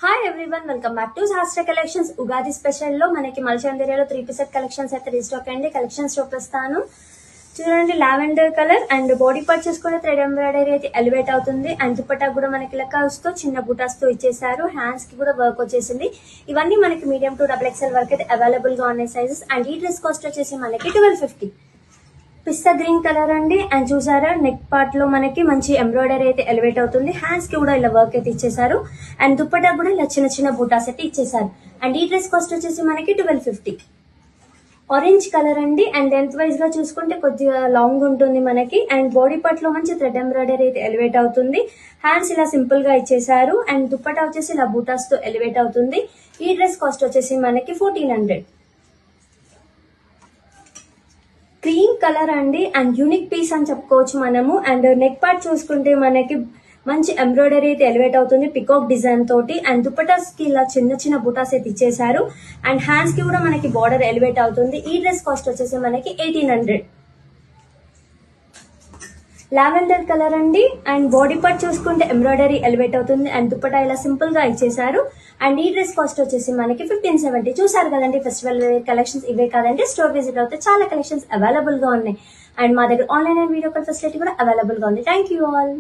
Hi everyone, welcome back to శాస్త్ర collections. Ugadi special లో మనకి మల్చందేరియాలో 3 పీసెట్ కలెక్షన్స్ అయితే రీస్టాక్ అయింది. కలెక్షన్స్ చూపిస్తాను చూడండి. Lavender colour and body part చూసుకుంటే థ్రెడ్ ఎంబ్రాయిడరీ అయితే ఎలివేట్ అవుతుంది. అండ్ దుపట్టా కూడా మనకి లెక్కస్ తో చిన్న బూటాస్ తో ఇచ్చేసారు. హ్యాండ్స్ కి కూడా వర్క్ వచ్చేసింది. ఇవన్నీ మనకి మీడియం టు XXL వరకు అయితే అవైలబుల్ గా ఉన్నాయి సైజెస్. అండ్ ఈ డ్రెస్ కాస్ట్ వచ్చేసి మనకి 1250. పిస్తా గ్రీన్ కలర్ అండి. అండ్ చూసారా, నెక్ పార్ట్ లో మనకి మంచి ఎంబ్రాయిడరీ అయితే ఎలివేట్ అవుతుంది. హ్యాండ్స్ కి కూడా ఇలా వర్క్ అయితే ఇచ్చేసారు. అండ్ దుపట్టా కూడా ఇలా చిన్న చిన్న బూటాస్ అయితే ఇచ్చేసారు. అండ్ ఈ డ్రెస్ కాస్ట్ వచ్చేసి మనకి 1250. ఆరెంజ్ కలర్ అండి. అండ్ లెంత్ వైజ్ గా చూసుకుంటే కొద్దిగా లాంగ్ ఉంటుంది మనకి. అండ్ బాడీ పార్ట్ లో మంచి థ్రెడ్ ఎంబ్రాయిడరీ అయితే ఎలివేట్ అవుతుంది. హ్యాండ్స్ ఇలా సింపుల్ గా ఇచ్చేసారు. అండ్ దుపట్టా వచ్చేసి ఇలా బూటాస్ తో ఎలివేట్ అవుతుంది. ఈ డ్రెస్ కాస్ట్ వచ్చేసి మనకి 1400. క్రీమ్ కలర్ అండి. అండ్ యూనిక్ పీస్ అని చెప్పుకోవచ్చు మనము. అండ్ నెక్ పార్ట్ చూసుకుంటే మనకి మంచి ఎంబ్రాయిడరీ అయితే ఎలివేట్ అవుతుంది పికాక్ డిజైన్ తోటి. అండ్ దుపటాస్ కి ఇలా చిన్న చిన్న బుటాస్ అయితే ఇచ్చేసారు. అండ్ హ్యాండ్స్ కి కూడా మనకి బార్డర్ ఎలివేట్ అవుతుంది. ఈ డ్రెస్ కాస్ట్ వచ్చేసి మనకి 1800. లావెండర్ కలర్ అండి. అండ్ బాడీ పార్ట్ చూసుకుంటే ఎంబ్రాయిడరీ ఎలివేట్ అవుతుంది. అండ్ దుపట్టా ఇలా సింపుల్ గా ఇచ్చేసారు. అండ్ ఈ డ్రెస్ కాస్ట్ వచ్చేసి మనకి 1570. చూసారు కదండి, ఫెస్టివల్ కలెక్షన్స్ ఇవే కాదండి, స్టోర్ విజిట్ అవుతే చాలా కలెక్షన్స్ అవైలబుల్ గా ఉన్నాయి. అండ్ మా దగ్గర online and video call facility కూడా అవైలబుల్ గా ఉంది. Thank you all.